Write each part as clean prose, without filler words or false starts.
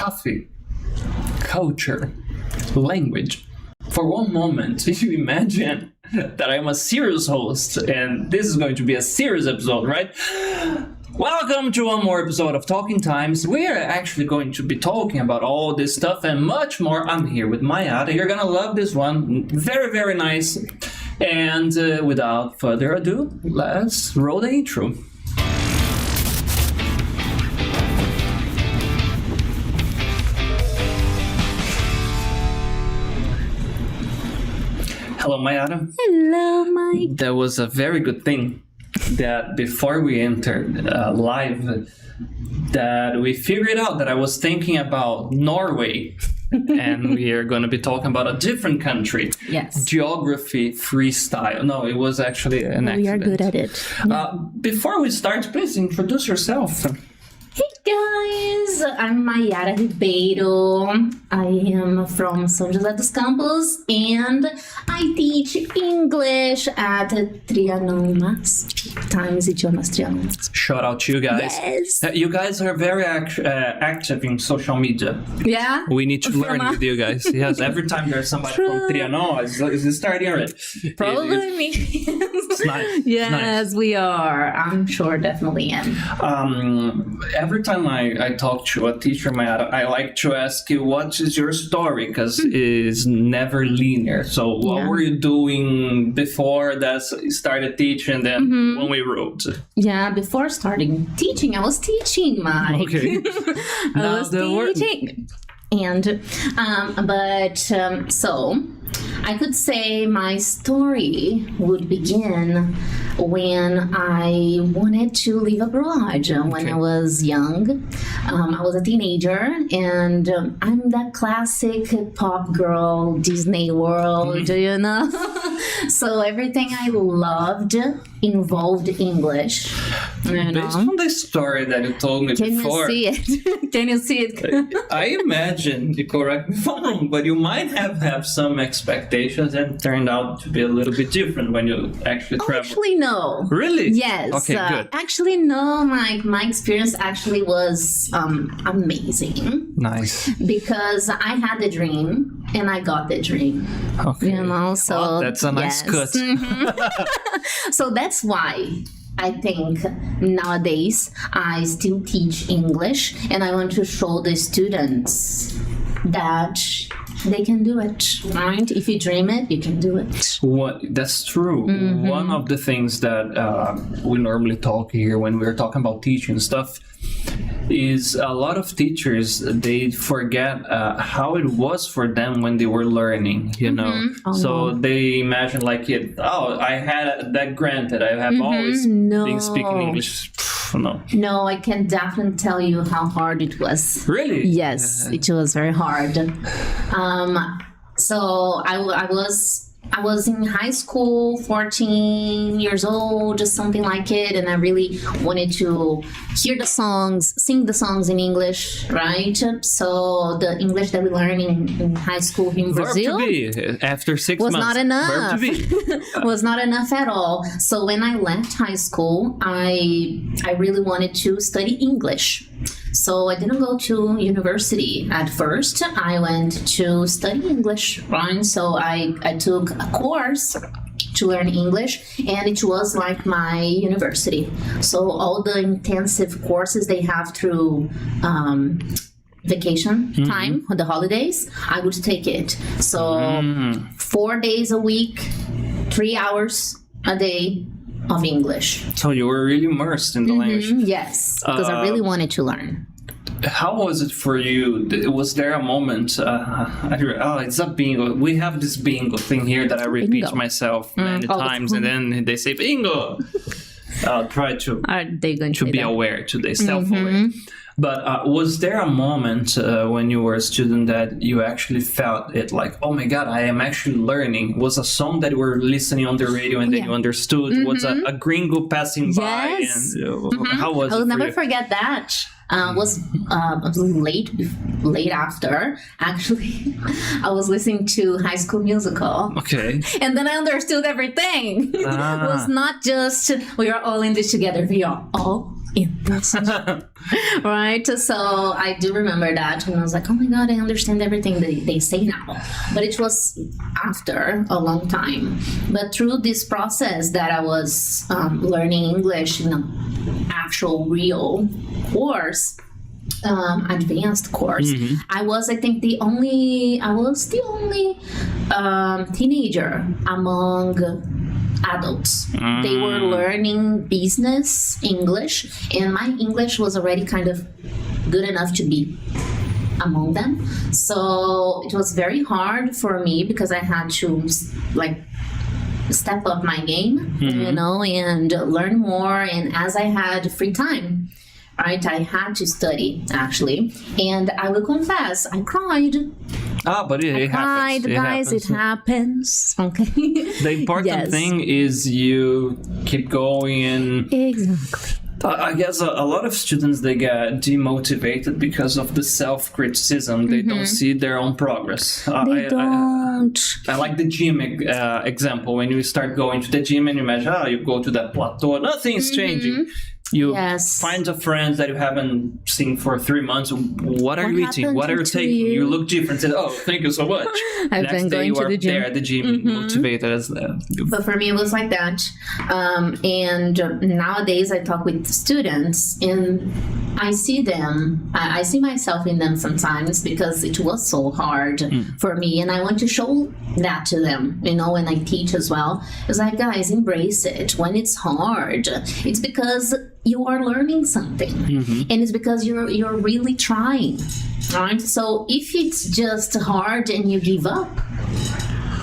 coffee, culture, language. For one moment, you imagine that I'm a serious host and this is going to be a serious episode, right? Welcome to one more episode of Talking Times. We're actually going to be talking about all this stuff and much more. I'm here with 𝗏𝗏𝗧𝗏. You're gonna love this one. Very, very nice. And without further ado, let's roll the intro. Hello, 𝗏𝗏𝗧𝗏. Hello, Mike. That was a very good thing that before we entered live, that we figured out that I was thinking about Norway. And we are going to be talking about a different country. Yes. Geography freestyle. No, it was actually an accident. We are good at it. Yeah. Before we start, please introduce yourself. Hey guys, I'm 𝗏𝗏𝗧𝗏 Ribeiro. I am from São José dos Campos and I teach English at Trianon times idiomas Trianon. Shout out to you guys. Yes. You guys are very active in social media. Yeah. We need to learn with you guys. Yes, every time there's somebody from Trianon, it's starting already. Probably me. It's nice. Yes, nice. we are. I'm sure definitely am. Every time I talk to a teacher, I like to ask you, what is your story? Because it's never linear. So what were you doing before that you started teaching, then when we wrote? Yeah, before starting teaching, I was teaching, Mike. Okay. I was teaching. And, so I could say my story would begin when I wanted to live abroad. When I was young, I was a teenager, and I'm that classic pop girl, Disney World, you know? So everything I loved involved English. You know? Based on the story that you told me before. Can you see it? Can you see it? I imagine, you correct me if I'm wrong, but you might have some expectations and turned out to be a little bit different when you actually travel. Actually, no. Really? Yes. Okay, good. Actually, no. My experience actually was amazing. Nice. Because I had the dream and I got the dream. Okay. You know, so that's a nice cut. So that's why I think nowadays I still teach English and I want to show the students that they can do it, right? If you dream it, you can do it. That's true. One of the things that we normally talk here when we're talking about teaching stuff is a lot of teachers, they forget how it was for them when they were learning, you know. So they imagine like, I had that granted. I have always been speaking English. No, I can definitely tell you how hard it was. Really? Yes, it was very hard. So I was in high school, 14 years old, just something like it, and I really wanted to hear the songs, sing the songs in English, right? So the English that we learned in high school here in Brazil after 6 was months not enough. Verb to be. Was not enough at all. So when I left high school, I really wanted to study English. So I didn't go to university at first. I went to study English, right? So I took a course to learn English, and it was like my university. So all the intensive courses they have through vacation time, the holidays, I would take it. So 4 days a week, 3 hours a day of English. So you were really immersed in the language. Yes, because I really wanted to learn. How was it for you? Was there a moment, it's a bingo. We have this bingo thing here that I repeat to myself many times, and then they say bingo. I'll try to be aware today, self-aware. But was there a moment when you were a student that you actually felt it like, oh my God, I am actually learning? Was a song that you were listening on the radio and then you understood? Was a gringo passing by? And, how was it I'll for never you? forget that. Was late after, actually. I was listening to High School Musical. Okay. And then I understood everything. It was not just, we are all in this together. We are all in this? Right? So I do remember that, and I was like, oh my God, I understand everything they say now. But it was after a long time. But through this process that I was learning English in an actual real course, advanced course, I was the only teenager among adults. They were learning business English, and my English was already kind of good enough to be among them. So it was very hard for me because I had to step up my game, and learn more. And as I had free time, right, I had to study actually. And I will confess, I cried. But it happens. Guys, it happens. Okay. The important thing is you keep going. Exactly. I guess a lot of students, they get demotivated because of the self-criticism. They don't see their own progress. They don't. I like the gym example. When you start going to the gym and you imagine, you go to that plateau, nothing's changing. You find a friend that you haven't seen for 3 months. What are you eating? What are you taking? You look different. Say, oh, thank you so much. I've Next been day going you to are the gym. there at the gym, motivated as But for me, it was like that. And nowadays, I talk with students, and I see them. I see myself in them sometimes because it was so hard for me, and I want to show that to them. When I teach as well, it's like, guys, embrace it. When it's hard, it's because you are learning something, and it's because you're really trying, right? So if it's just hard and you give up,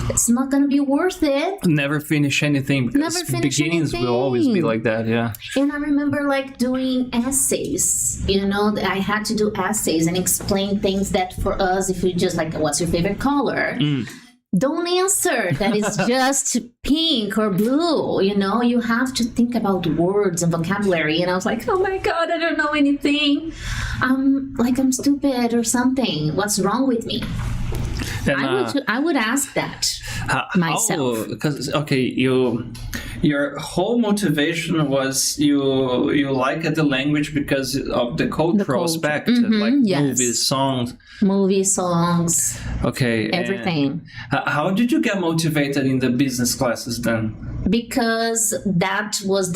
it's not going to be worth it. Never finish anything, because beginnings will always be like that. And I remember doing essays. I had to do essays and explain things that for us, if you just what's your favorite color? Don't answer that is just pink or blue. You have to think about words and vocabulary. And I was like, oh my God, I don't know anything. I'm stupid or something. What's wrong with me? And, I would ask that myself. Because your whole motivation was you liked the language because of the cultural aspect, movies, songs. Okay, everything. How did you get motivated in the business classes then? Because that was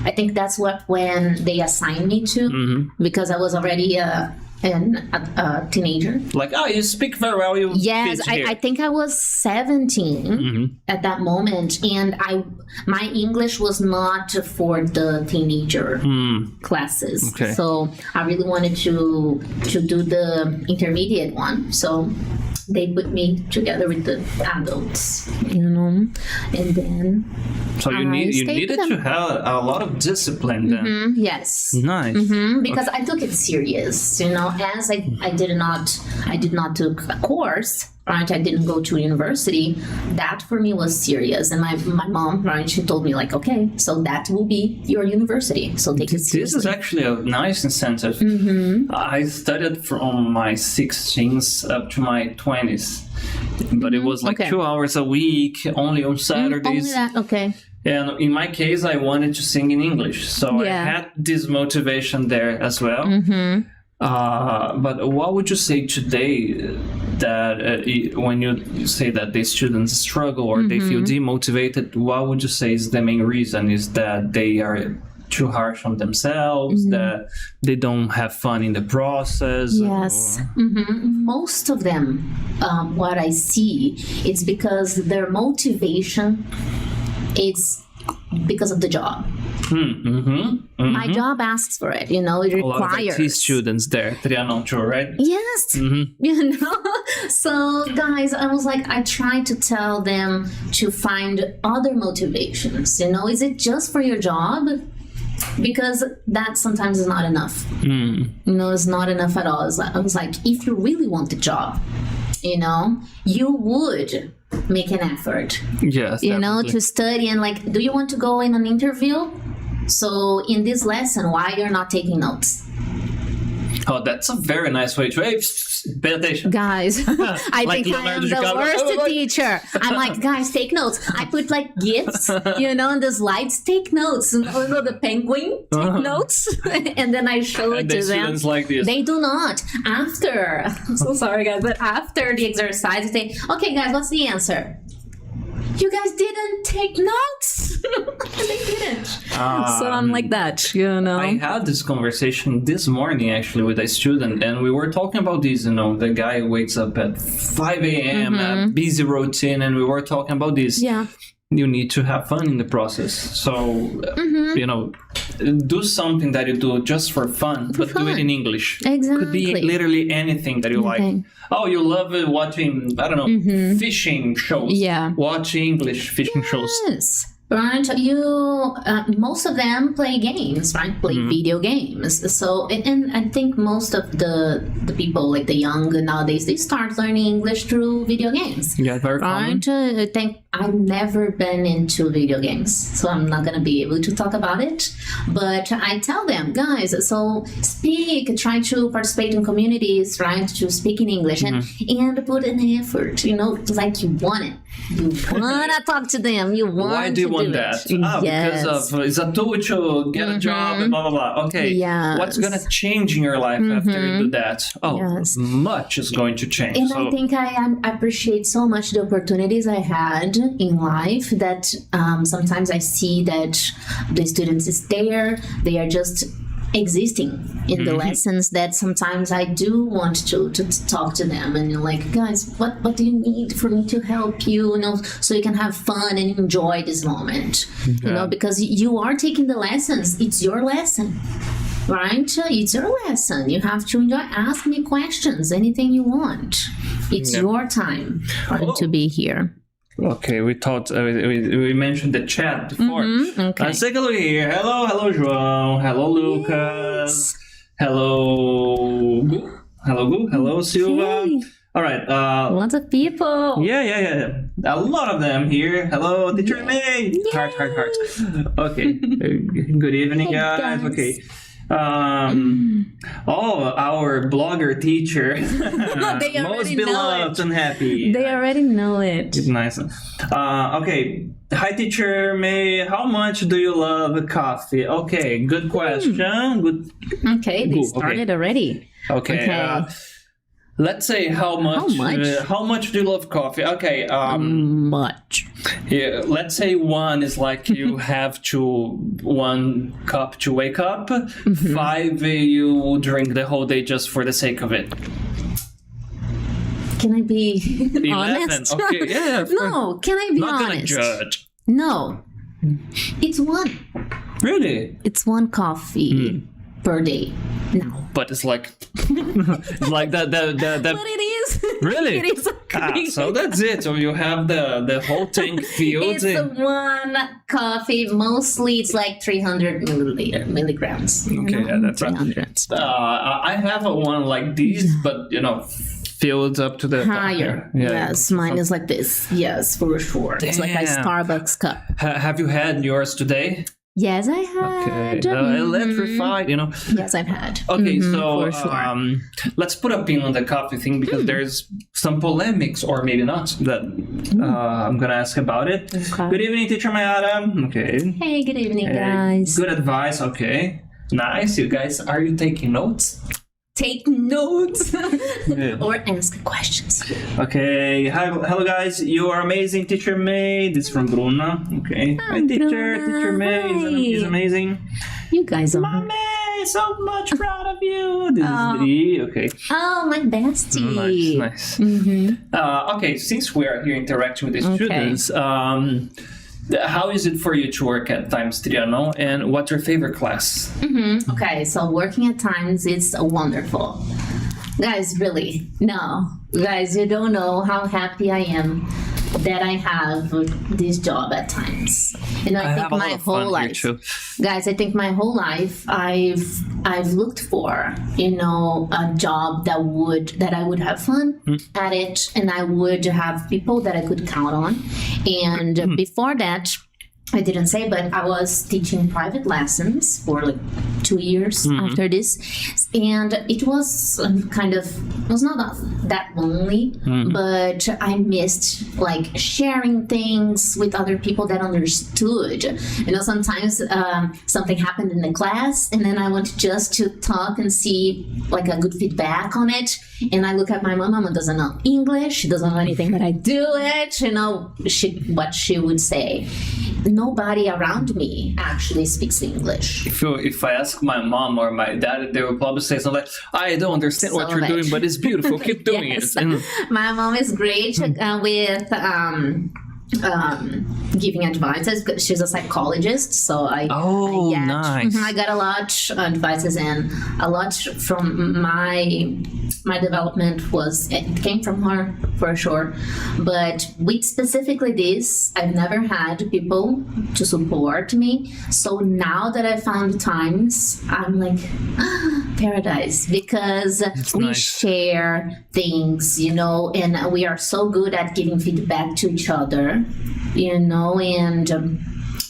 I think that's when they assigned me to, because I was already a teenager. You speak very well. Yes, I think I was 17 at that moment, and my English was not for the teenager classes. Okay. So I really wanted to do the intermediate one. So they put me together with the adults, and then. So you needed to have a lot of discipline then. Yes. Nice. Because I took it serious, as I did not took a course, right? I didn't go to university. That for me was serious. And my mom, right, she told me okay, so that will be your university. So take it seriously. This is actually a nice incentive. I studied from my 16s up to my 20s. But it was 2 hours a week, only on Saturdays. Only that, okay. And in my case, I wanted to sing in English. So I had this motivation there as well. But what would you say today that when you say that the students struggle or they feel demotivated, what would you say is the main reason? Is that they are too harsh on themselves, that they don't have fun in the process? Yes. Most of them, what I see, it's because their motivation is because of the job. My job asks for it, it requires. A lot of IT students there, Trianon too, right? Yes. So guys, I was I try to tell them to find other motivations. Is it just for your job? Because that sometimes is not enough. It's not enough at all. I was if you really want the job, you would make an effort. Yes, to study and do you want to go in an interview? So in this lesson, why you're not taking notes? Oh, that's a very nice way to pay attention. Guys, I Like think I am Leonardo the DiCaprio. worst teacher. I'm like, guys, take notes. I put like GIFs, on the slides, take notes. The penguin, take notes. And then I show it to them. Students like this. They do not. After, I'm so sorry, guys, but after the exercise, they say, okay, guys, what's the answer? You guys didn't take notes. They didn't. So I'm like that, I had this conversation this morning actually with a student, and we were talking about this. The guy wakes up at 5 a.m. a busy routine, and we were talking about this. Yeah. You need to have fun in the process. So, do something that you do just for fun, but do it in English. Exactly. Could be literally anything that you like. Oh, you love watching, I don't know, fishing shows. Yeah. Watch English fishing shows. Yes. Right, most of them play games, right? Play video games. So, and I think most of the people, like the young nowadays, they start learning English through video games. Yeah, very common. Right? I think I've never been into video games, so I'm not going to be able to talk about it. But I tell them, guys, so try to participate in communities, right? To speak in English and put an effort, like you want it. You want to talk to them. You want Why do you want that? Because of it's a tool to get a job and blah, blah, blah. Okay. Yes. What's going to change in your life after you do that? Oh, much is going to change. And I think I appreciate so much the opportunities I had in life that sometimes I see that the students is there. They are just existing in the lessons that sometimes I do want to talk to them and like, guys, what do you need for me to help you, so you can have fun and enjoy this moment, because you are taking the lessons. It's your lesson, right? It's your lesson. You have to enjoy. Ask me questions, anything you want. It's your time to be here. Okay, we thought we mentioned the chat before. Okay. Let's take a look here. Hello, João. Hello, Lucas. Hello, hello, Silva. Hey. All right. Lots of people. Yeah. A lot of them here. Hello, teacher May. Heart. Okay. Good evening, guys. Okay. Our blogger teacher, most beloved and happy. They already know it. It's nice. Okay. Hi, teacher May. How much do you love coffee? Okay, good question. Good. Okay, they started already. Okay. Let's say how much do you love coffee? Okay. Much. Yeah, let's say 1 is like you have 1 cup to wake up. 5 you drink the whole day just for the sake of it. Can I be 11. honest? Okay, yeah. No, can I be not honest? Not gonna judge. No. It's 1. Really? It's 1 coffee per day. No. But it's like it's like that. But it is. Really? It is okay. So that's it. So you have the whole tank filled. It's 1 coffee. Mostly it's like 300 milligrams. Okay, yeah, that's 300. I have a one like this, but filled up to the higher. Yes, mine is like this. Yes, for sure. It's like a Starbucks cup. Have you had yours today? Yes, I had. Okay, electrified, Yes, I've had. Okay, so for sure. let's put a pin on the coffee thing because there's some polemics, or maybe not, that I'm gonna ask about it. Okay. Good evening, teacher Mayara. Okay. Hey, good evening, guys. Good advice. Okay. Nice. You guys, are you taking notes? Take notes or ask questions. Okay. Hello, guys. You are amazing, teacher May. This is from Bruna. Okay. Hi, teacher. Bruna. Teacher May is amazing. You guys are. Mommy, so much proud of you. This is Dri. Okay. Oh, my bestie. Nice. Okay. Since we are here interacting with the students, how is it for you to work at Times Triano, and what's your favorite class? Okay, so working at Times is wonderful. Guys, really, no. Guys, you don't know how happy I am that I have this job at Times. I think my whole life, guys, I think my whole life I've looked for, a job that I would have fun at it, and I would have people that I could count on. And before that, I didn't say, but I was teaching private lessons for like 2 years after this, and it was it was not that lonely, but I missed like sharing things with other people that understood. Sometimes something happened in the class, and then I want just to talk and see like a good feedback on it. And I look at my mom. Mama doesn't know English. She doesn't know anything, but I do it. What she would say. Nobody around me actually speaks English. If I ask my mom or my dad, they will probably say something like, I don't understand what you're doing, but it's beautiful. Keep doing yes. it. My mom is great with giving advices. She's a psychologist, so nice. I got a lot of advices, and a lot from my development it came from her for sure. But with specifically this, I've never had people to support me. So now that I found times, I'm like paradise, because we share things, and we are so good at giving feedback to each other. And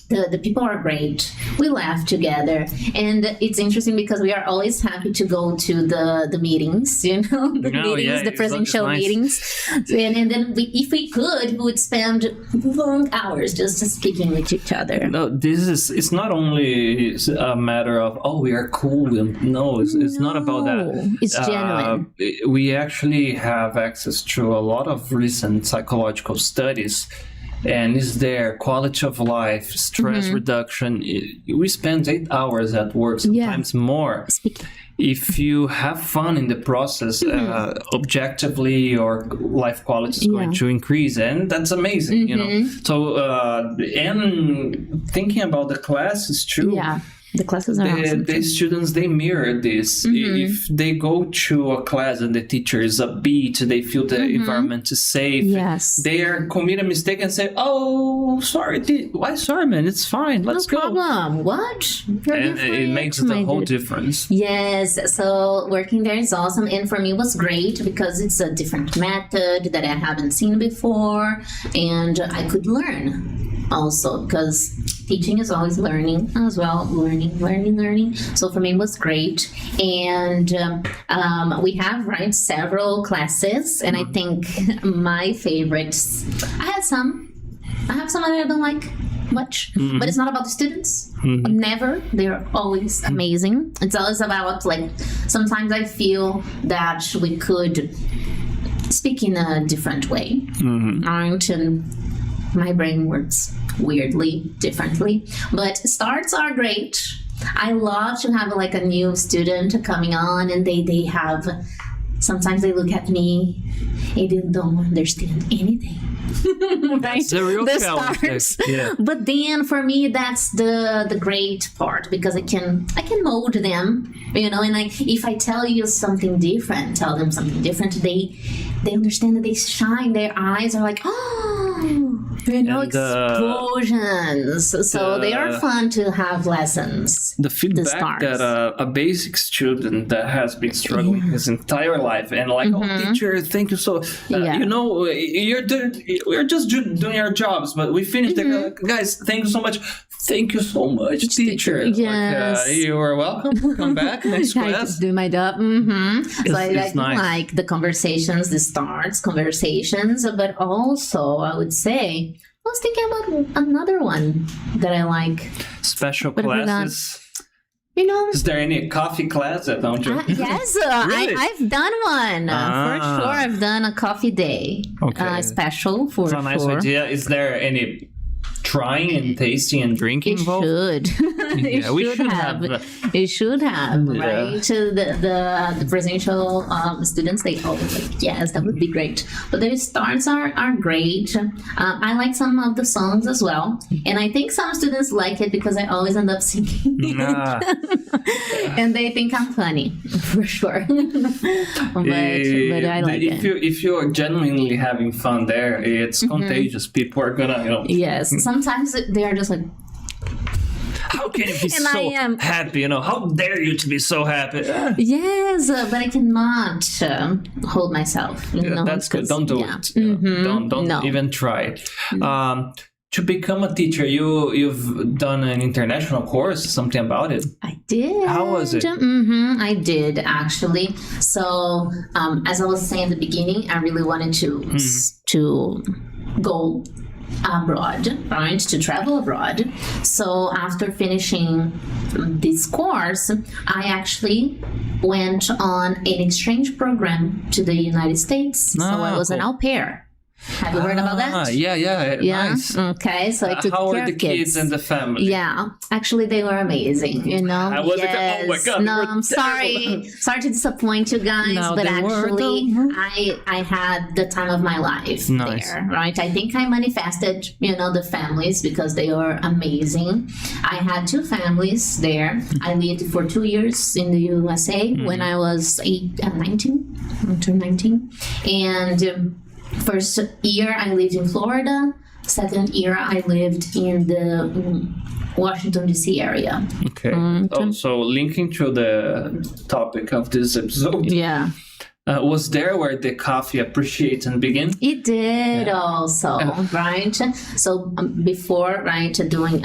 the people are great. We laugh together, and it's interesting because we are always happy to go to the meetings, the Presencial meetings, and then if we could, we would spend long hours just speaking with each other. No, it's not only a matter of we are cool. No, it's not about that. It's genuine. We actually have access to a lot of recent psychological studies. And is there quality of life, stress reduction? We spend 8 hours at work, sometimes more. If you have fun in the process, objectively, your life quality is going to increase, and that's amazing. So, and thinking about the classes too. Yeah. The classes are awesome. The students, they mirror this. If they go to a class and the teacher is upbeat, they feel the environment is safe. Yes. They commit a mistake and say, sorry. Why sorry, man? It's fine. Let's go. No problem. What? And it makes the whole difference. Yes. So working there is awesome. And for me, it was great because it's a different method that I haven't seen before. And I could learn also, because teaching is always learning as well. Learning. So for me, it was great. And we have several classes, and I think my favorites, I have some that I don't like much, but it's not about the students. Never. They're always amazing. It's always about, sometimes I feel that we could speak in a different way. And my brain works weirdly differently, but starts are great. I love to have a new student coming on, and they have, sometimes they look at me and they don't understand anything. That's the real challenge. Yeah. But then for me, that's the great part, because I can mold them, and if I tell you something different, tell them something different, they understand, that they shine, their eyes are like, explosions. So they are fun to have lessons. The feedback that a basic student that has been struggling his entire life, and teacher, thank you so, we're just doing our jobs, but we finished. Guys, thank you so much. Thank you so much, teacher. Yes. You are welcome. Come back next class. I just do my job. So I like the conversations, the starts conversations, but also I would say, I was thinking about another one that I like. Special classes. Is there any coffee class at Don't you? Yes, Really? I've done one. For sure, I've done a coffee day. Special for sure. That's a nice idea. Is there any trying and tasting and drinking involved? We should have. It should have, right? The Presencial students, they always yes, that would be great. But the starts are great. I like some of the songs as well, and I think some students like it because I always end up singing and they think I'm funny for sure. but I like it. If you're genuinely having fun there, it's contagious. People are gonna Yes. Sometimes they are just like, how can you be so happy? How dare you to be so happy? Yes, but I cannot hold myself. That's good. Don't do it. Don't even try it. to become a teacher, you've done an international course, something about it? I did. How was it? I did, actually. So, as I was saying at the beginning, I really wanted to go abroad, right? To travel abroad. So after finishing this course, I actually went on an exchange program to the United States. So I was an au pair. Have you heard about that? Yeah. Nice. Okay, so I took How care were the of kids and the family? Yeah, actually they were amazing, you know. I wasn't, oh my God, no, I'm sorry to disappoint you guys, No, but they were, actually though. I had the time of my life there, right? I think I manifested, you know, the families because they are amazing. I had 2 families there. I lived for 2 years in the USA when I was 19, I turned 19, and first year I lived in Florida. Second year I lived in the Washington, D.C. area. Okay. So linking to the topic of this episode. Yeah. Was there where the coffee appreciation began? It did also, right? So before, right, doing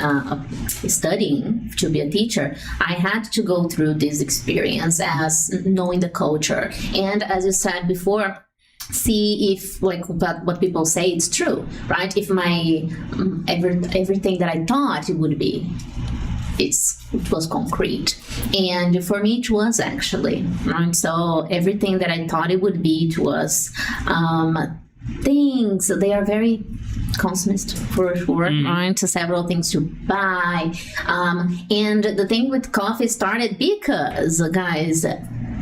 studying to be a teacher, I had to go through this experience as knowing the culture. And as you said before, see if like what people say it's true, right? If my everything that I thought it would be, it was concrete, and for me it was actually, right? So everything that I thought it would be, it was things. They are very consumist for sure, right? So several things to buy, and the thing with coffee started because, guys,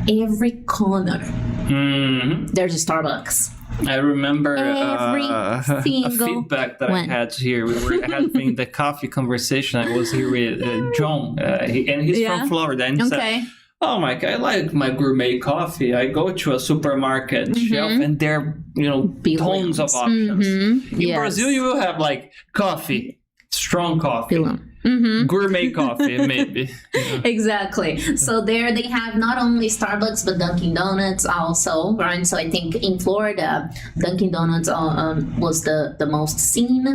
every corner there's a Starbucks. I remember Every a single feedback that one. I had here. We were having the coffee conversation. I was here with John, and he's from Florida, and he said, "Oh my God, I like my gourmet coffee. I go to a supermarket shelf, and there are, you know, tons of options. In Brazil, you will have like coffee, strong coffee." Gourmet coffee, maybe. Exactly. So there they have not only Starbucks but Dunkin' Donuts also, right? So I think in Florida, Dunkin' Donuts was the most seen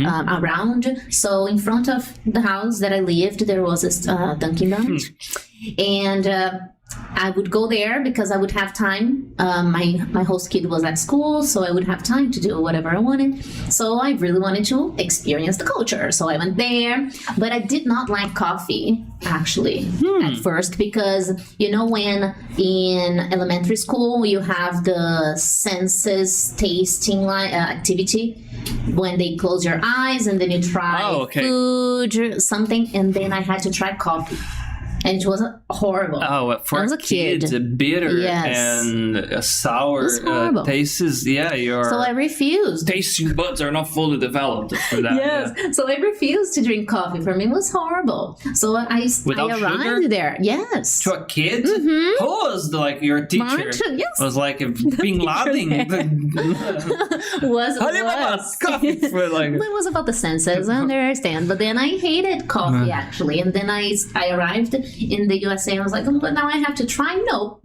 around. So in front of the house that I lived, there was a Dunkin' Donuts, and I would go there because I would have time. My host kid was at school, so I would have time to do whatever I wanted. So I really wanted to experience the culture. So I went there, but I did not like coffee, actually, at first, because, you know, when in elementary school you have the senses tasting activity, when they close your eyes and then you try food, something, and then I had to try coffee. And it was horrible. Oh, for a kids, bitter and sour tastes. Yeah, so I refused. Tasting buds are not fully developed for that. Yes, so I refused to drink coffee. For me, it was horrible. So I arrived sugar? there. Yes. To a kid? Who was like your teacher? Yes. Was like Bin Laden. was coffee for like. It was about the senses. I understand, but then I hated coffee actually, and then I arrived in the USA. I was like, but now I have to try. No,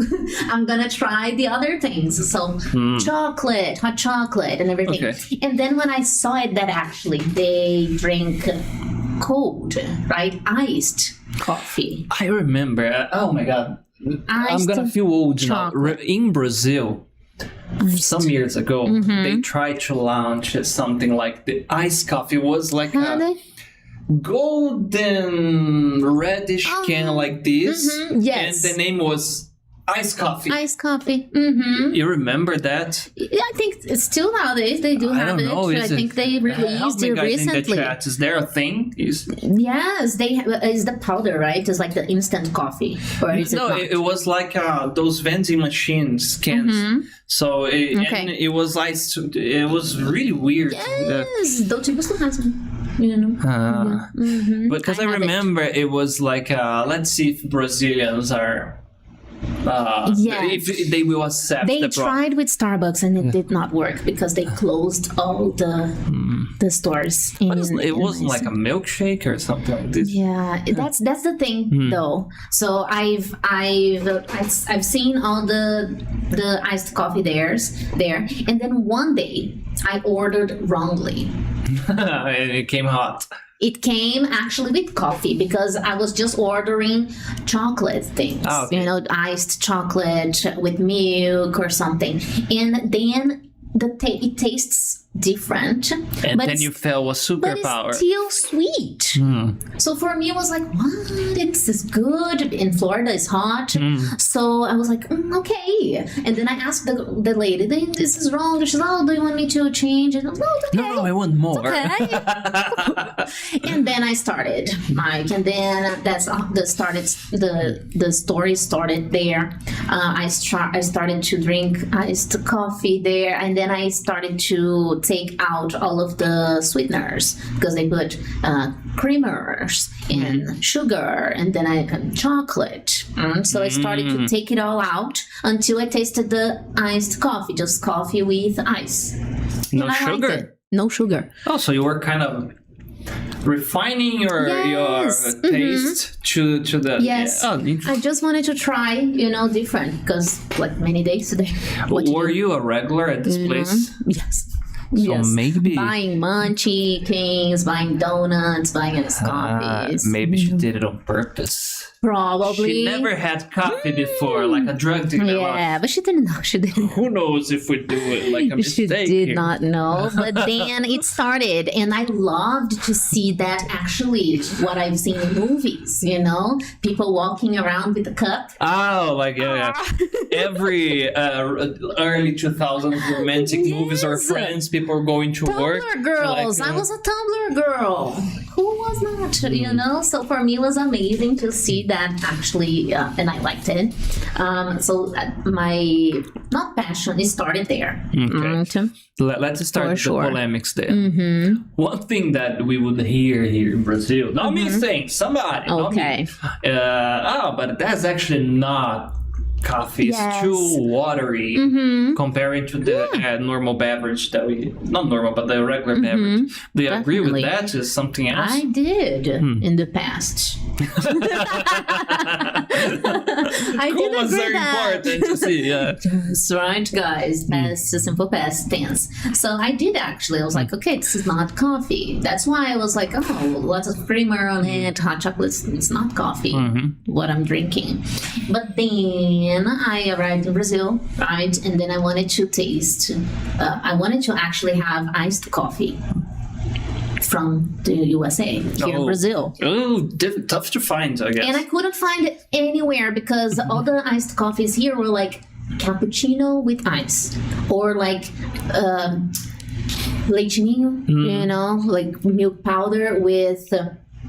I'm gonna try the other things. So chocolate, hot chocolate, and everything. Okay. And then when I saw it that actually they drink cold, right, iced coffee. I remember. Oh my God, I'm gonna feel old chocolate. Now. In Brazil, some years ago, they tried to launch something like the iced coffee. It was like a golden reddish can like this. Yes. And the name was iced coffee. Iced coffee. You remember that? Yeah, I think it's still nowadays they do have it. I think they released it recently. In the chat. Is there a thing? Yes, they is the powder, right? It's like the instant coffee. Or is it was like those vending machines cans. So it was iced. It was really weird. Yes, don't you still have some? You know. Because I remember it was like let's see if Brazilians are if they will accept they tried with Starbucks and it did not work because they closed all the stores it wasn't like a milkshake or something like this. That's the thing though. So I've seen all the iced coffee there, and then one day I ordered wrongly. And it came hot. It came actually with coffee because I was just ordering chocolate things, Oh, okay. Iced chocolate with milk or something. And then it tastes different. And then you felt a superpower. But it's still sweet. So for me, it was like, what? This is good. In Florida, it's hot. So I was like, okay. And then I asked the lady, this is wrong. She said, oh, do you want me to change it? No, it's okay. No, I want more. Okay. And then I started, Mike. And then the story started there. I started to drink iced coffee there. And then I started to take out all of the sweeteners because they put creamers and sugar and then I got chocolate. So I started to take it all out until I tasted the iced coffee, just coffee with ice. No And I liked sugar? it. No sugar. Oh, so you were kind of refining your Yes. taste to the... Yes. Oh, I just wanted to try, different because like many days today. were you a regular at this place? Yes. So maybe... Buying munchie things, buying donuts, buying iced coffees. Maybe she did it on purpose. Probably. She never had coffee before, like a drug dealer. Yeah, but she didn't know. She didn't know. Who knows if we do it like a She mistake did here. not know. But then it started, and I loved to see that actually what I've seen in movies, people walking around with a cup. Oh, like, yeah. Every early 2000s romantic movies or friends, people are going to work. Tumblr girls. Like, I was a Tumblr girl. Who was not, So for me, it was amazing to see that actually, and I liked it. So my, not passion, it started there. Okay. Let's start the polemics there. One thing that we would hear here in Brazil, not me saying, somebody, not me. But that's actually not coffee. It's too watery comparing to the normal beverage that not normal, but the regular beverage. Do you agree with that? Is something else? I did in the past. I did was agree very that. important to see, yeah. That's right, guys. Past simple past tense. So I did actually. I was like, okay, this is not coffee. That's why I was like, oh, lots of creamer on it, hot chocolate. It's not coffee. What I'm drinking. But then I arrived in Brazil, right? And then I wanted to taste. I wanted to actually have iced coffee from the USA here in Brazil. Oh, tough to find, I guess. And I couldn't find it anywhere because all the iced coffees here were like cappuccino with ice or like leite ninho, like milk powder with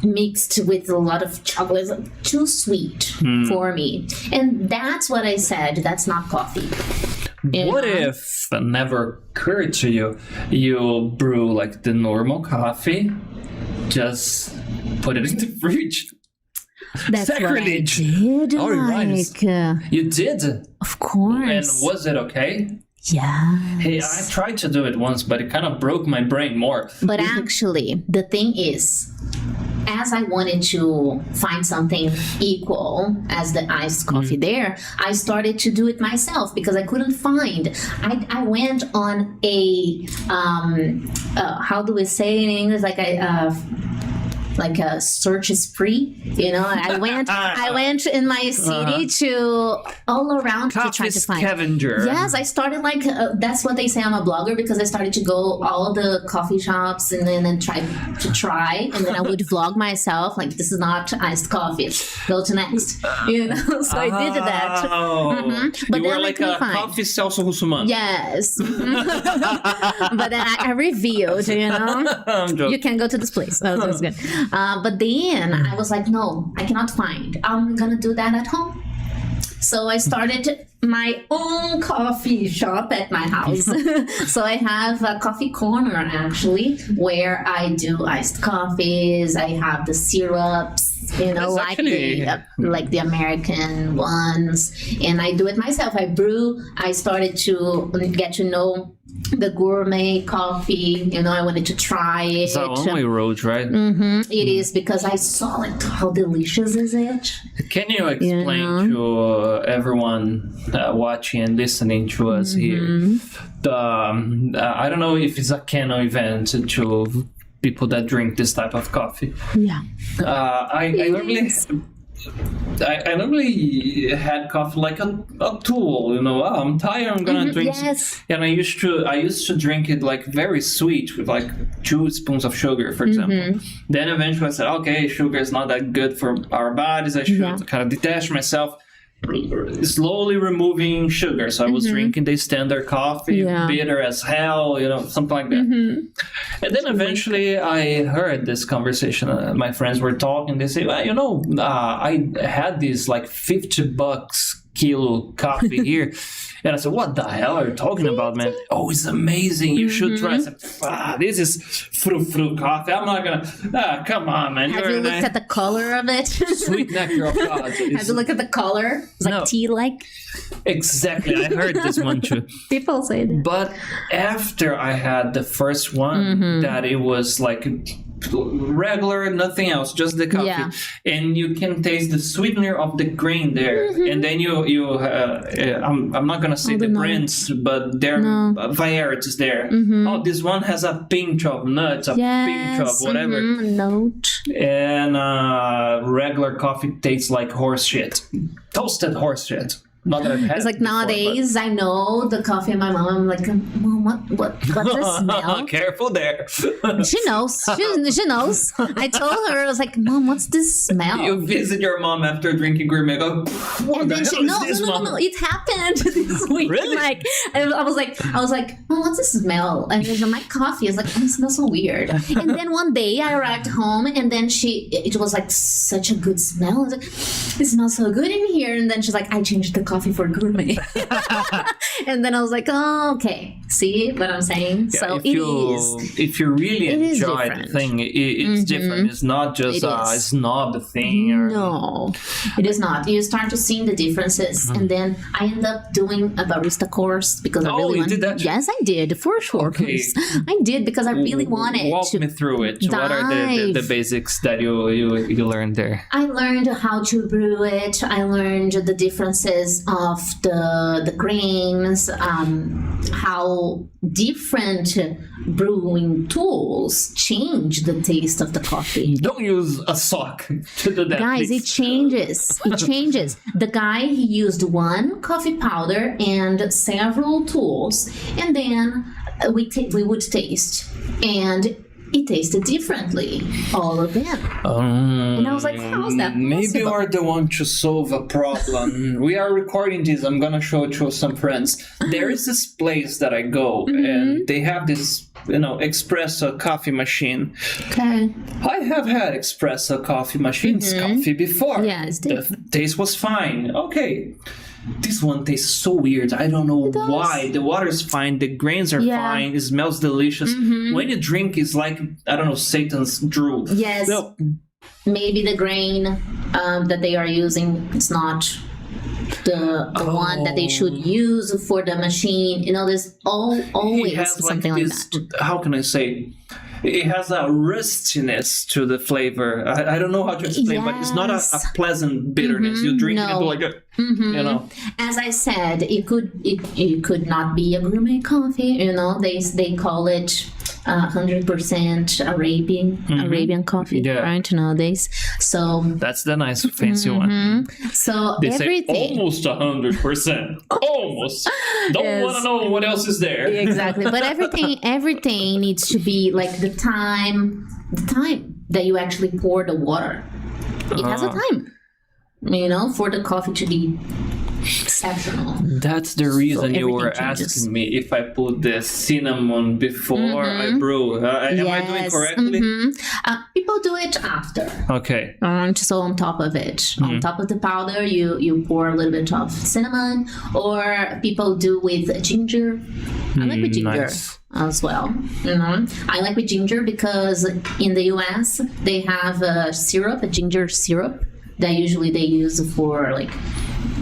mixed with a lot of chocolate. Too sweet for me. And that's what I said. That's not coffee. What if it never occurred to you, you brew like the normal coffee, just put it in the fridge? That's Sacrilege. what I did. Right. You did? Of course. And was it okay? Yeah. Hey, I tried to do it once, but it kind of broke my brain more. But actually, the thing is, as I wanted to find something equal as the iced coffee there, I started to do it myself because I couldn't find. I went on a how do we say in English, like a search spree, I went in my city to all around to try to find. Scavenger. Yes, I started that's what they say. I'm a blogger because I started to go all the coffee shops and then try, and then I would vlog myself like, this is not iced coffee. Go to next, So I did that. But you then were like a coffee 𝗀𝗀𝗃𝗀. Yes. But then I revealed, you can go to this place. That was good. But then I was like, no, I cannot find. I'm gonna do that at home. So I started my own coffee shop at my house. So I have a coffee corner actually, where I do iced coffees. I have the syrups. you know, like the American ones. And I do it myself. I brew. I started to get to know the gourmet coffee. You know, I wanted to try it. It's the only road, right? It is, because I saw like how delicious is it. Can you explain to everyone watching and listening to us here? I don't know if it's a canon event to people that drink this type of coffee. Yeah. I normally had coffee like a tool, you know. I'm tired, I'm gonna drink. Yes. And I used to drink it like very sweet with like 2 spoons of sugar, for example. Then eventually I said, okay, sugar is not that good for our bodies. I should kind of detach myself, slowly removing sugar. So I was drinking the standard coffee, bitter as hell, you know, something like that. And then eventually I heard this conversation. My friends were talking. They say, well, you know, I had this like $50 kilo coffee here. And I said, what the hell are you talking about, man? Oh, it's amazing. You should try. I said, this is fruit coffee. I'm not going to... come on, man. Have you looked at the color of it? Sweet nectar of God. Have you looked at the color? It's like tea-like. Exactly. I heard this one too. People say that. But after I had the first one, that it was like... regular, nothing else, just the coffee, and you can taste the sweetener of the grain there, and then I'm not gonna say the brands, but there are varieties there. Oh, this one has a pinch of nuts, a pinch of whatever note, and regular coffee tastes like horse shit, toasted horse shit. Not that I've had it's like before, nowadays, I know the coffee of my mom. I'm like, Mom, what's the smell? Careful there. She knows. She knows. I told her, I was like, Mom, what's this smell? You visit your mom after drinking gourmet. Go, what the hell is this, Mom? No. It happened this week. Really? Like, I was like, Mom, what's the smell? And there's my coffee. I was like, it smells so weird. And then one day I arrived home, and then it was like such a good smell. I was like, it smells so good in here. And then she's like, I changed the coffee for gourmet. And then I was like, oh, okay. See what I'm saying? Yeah, so if you really enjoy the thing, it's different. It's not just a snob thing. No, it is not. You start to see the differences, and then I end up doing a barista course because I really wanted. Did that? Yes, I did for sure. Okay. I did because I really wanted. Walk me through it. What are the basics that you learned there? I learned how to brew it. I learned the differences of the grains, how different brewing tools change the taste of the coffee. Don't use a sock to do that. Guys, please. it changes. It changes. The guy, he used 1 coffee powder and several tools, and then we would taste, and it tasted differently, all of them. And I was like, how's that possible? Maybe you are the one to solve a problem. We are recording this. I'm going to show it to some friends. There is this place that I go, and they have this, espresso coffee machine. Okay. I have had espresso coffee machines coffee before. Yes, the taste was fine. Okay. This one tastes so weird. I don't know why. The water is fine. The grains are fine. It smells delicious. When you drink, it's like, I don't know, Satan's drool. Yes. No. Maybe the grain that they are using, it's not the one that they should use for the machine. There's always something like that. How can I say? It has a rustiness to the flavor. I don't know how to explain, but it's not a pleasant bitterness. You drink it like As I said, it could not be a gourmet coffee. They call it 100% Arabian coffee, right, nowadays. So that's the nice fancy one. So they everything say almost 100%. Almost. Don't want to know what else is there. Exactly. But everything needs to be like the time that you actually pour the water. It has a time, for the coffee to be exceptional. That's the reason you were everything changes. asking me if I put the cinnamon before I brew. Am I doing correctly? People do it after. Okay. So on top of it, on top of the powder, you pour a little bit of cinnamon, or people do with ginger. I like with ginger. Nice. As well, I like with ginger because in the US they have a syrup, a ginger syrup that usually they use for like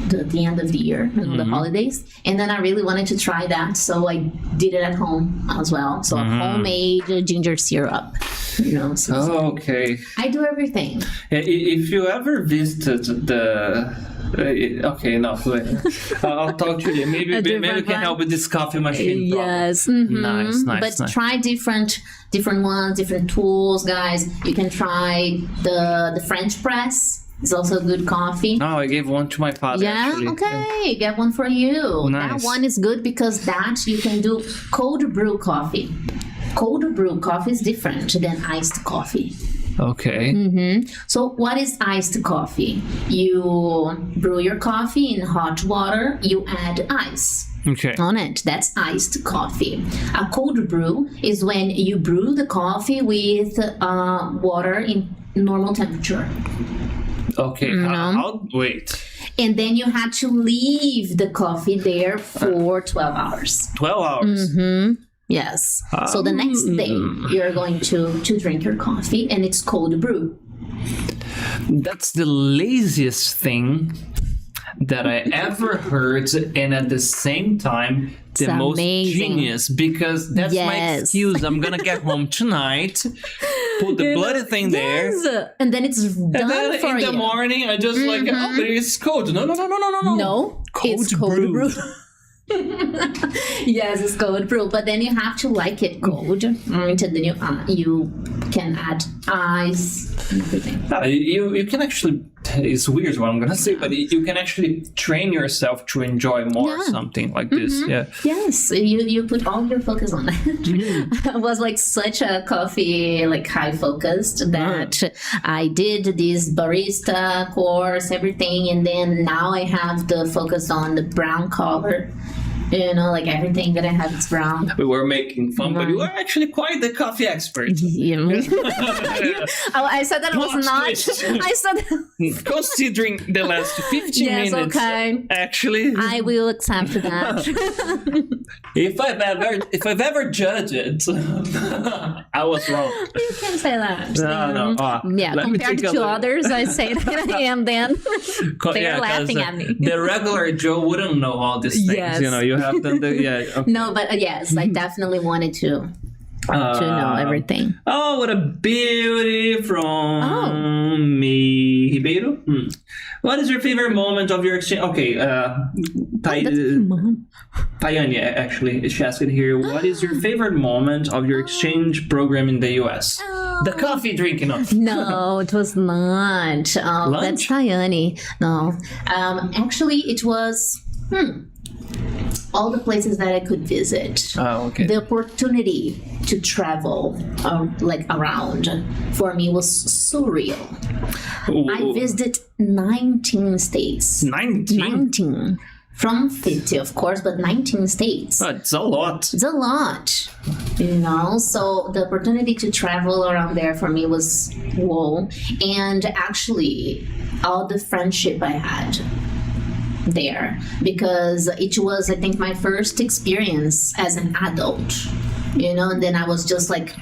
the end of the year, the holidays. And then I really wanted to try that, so I did it at home as well. So a homemade ginger syrup, So Okay. I do everything. If you ever visited the okay, no, wait. I'll talk to you. Maybe we can help with this coffee machine problem. Yes. Nice. But try different ones, different tools, guys. You can try the French press. It's also good coffee. Oh, I gave one to my father. Yeah, actually. okay. Get one for you. Nice. That one is good because that you can do cold brew coffee. Cold brew coffee is different than iced coffee. Okay. So what is iced coffee? You brew your coffee in hot water, you add ice Okay. on it. That's iced coffee. A cold brew is when you brew the coffee with water in normal temperature. Okay. Wait. And then you had to leave the coffee there for 12 hours. 12 hours. Yes. So the next day, you're going to drink your coffee, and it's cold brew. That's the laziest thing that I ever heard, and at the same time, the It's most amazing. genius, because that's my Yes. excuse. I'm gonna get home tonight, put the bloody thing there. Yes. And then it's done And then for in you. the morning, I just like, oh, but it's cold. No. No, it's cold brew. Yes, it's cold brew, but then you have to like it cold. And then you can add ice and everything. You can actually, it's weird what I'm gonna say, but you can actually train yourself to enjoy more something like this. Yeah. Yes, you put all your focus on that. I was like such a coffee like high focused that I did this barista course, everything, and then now I have the focus on the brown color. Like everything that I have is brown. We were making fun, but you are actually quite the coffee expert. I said that I was Plot not. twist. I said, Considering the last 15 yes, minutes, okay. actually, I will accept that. if I've ever judged it, I was wrong. You can say that. No. Yeah, let me compared take a to look. others, I say that I am then. They're laughing at me. The regular Joe wouldn't know all these things. Yes. You have done the okay. No, but yes, I definitely wanted to know everything. Oh, what a beauty from me, Ribeiro. What is your favorite moment of your exchange? Okay, Tayani, actually, she asked it here. What is your favorite moment of your exchange program in the U.S.? The coffee drinking. No, it was not. That's Tayani. No, actually, it was. All the places that I could visit. Oh, okay. The opportunity to travel around for me was surreal. I visited 19 states. 19? From 50, of course, but 19 states. It's a lot. It's a lot. So the opportunity to travel around there for me was whoa. And actually, all the friendship I had there, because it was, I think, my first experience as an adult, and then I was just like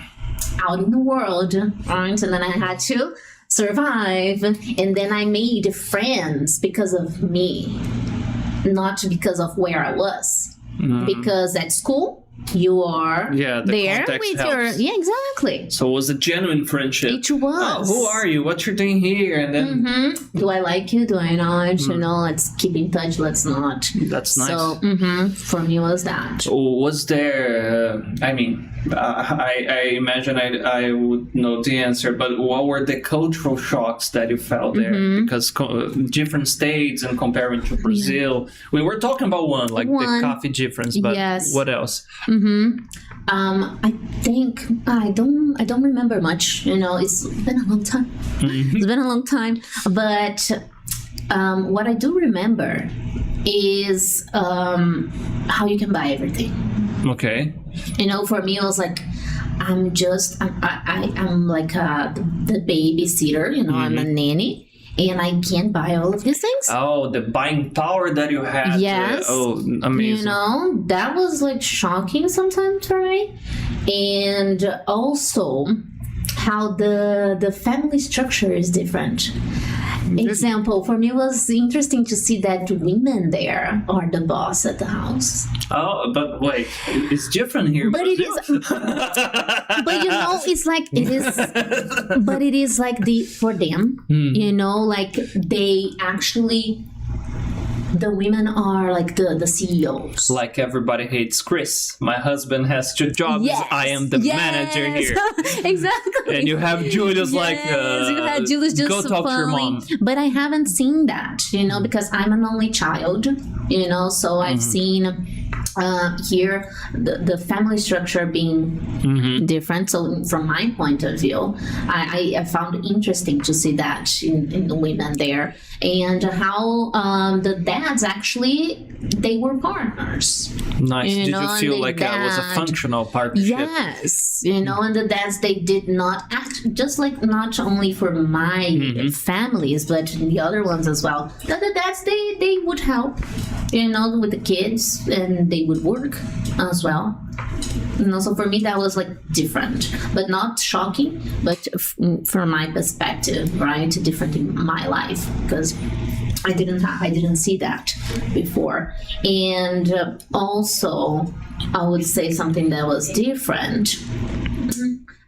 out in the world, right? And then I had to survive, and then I made friends because of me, not because of where I was. Because at school you are there with helps. your exactly. So it was a genuine friendship. It was. Who are you? What you're doing here? And then do I like you? Do I not? Let's keep in touch. Let's not. That's nice. So for me was that. Was there? I imagine I would know the answer, but what were the cultural shocks that you felt there? Because different states and comparing to Brazil, we were talking about the coffee difference, but what else? I think I don't remember much. It's been a long time. It's been a long time, but what I do remember is how you can buy everything. Okay. You know, for me, it was like, I'm like the babysitter, you know, I'm a nanny. And I can't buy all of these things. Oh, the buying power that you had. Yes. Amazing. You know, that was like shocking sometimes for me. And also how the family structure is different. Example, for me, it was interesting to see that women there are the boss at the house. Oh, but wait, it's different here. But it is, but you know, it's like, it is, but it is like for them, you know, like they actually, the women are like the CEOs. Like everybody hates Chris. My husband has 2 jobs. Yes. I am the manager here. Exactly. And you have Julius you had Julius just go talk to your mom. But I haven't seen that, you know, because I'm an only child, you know, so I've seen here the family structure being different. So from my point of view, I found it interesting to see that in the women there, and how the dads actually, they were partners. Nice. You Did know, you feel like that was a functional partnership? Yes. You know, and the dads, they did not act, just like not only for my families, but the other ones as well. The dads, they would help, you know, with the kids, and they would work as well. You know, so for me, that was like different, but not shocking, but from my perspective, right, different in my life, because I didn't see that before. And also, I would say something that was different.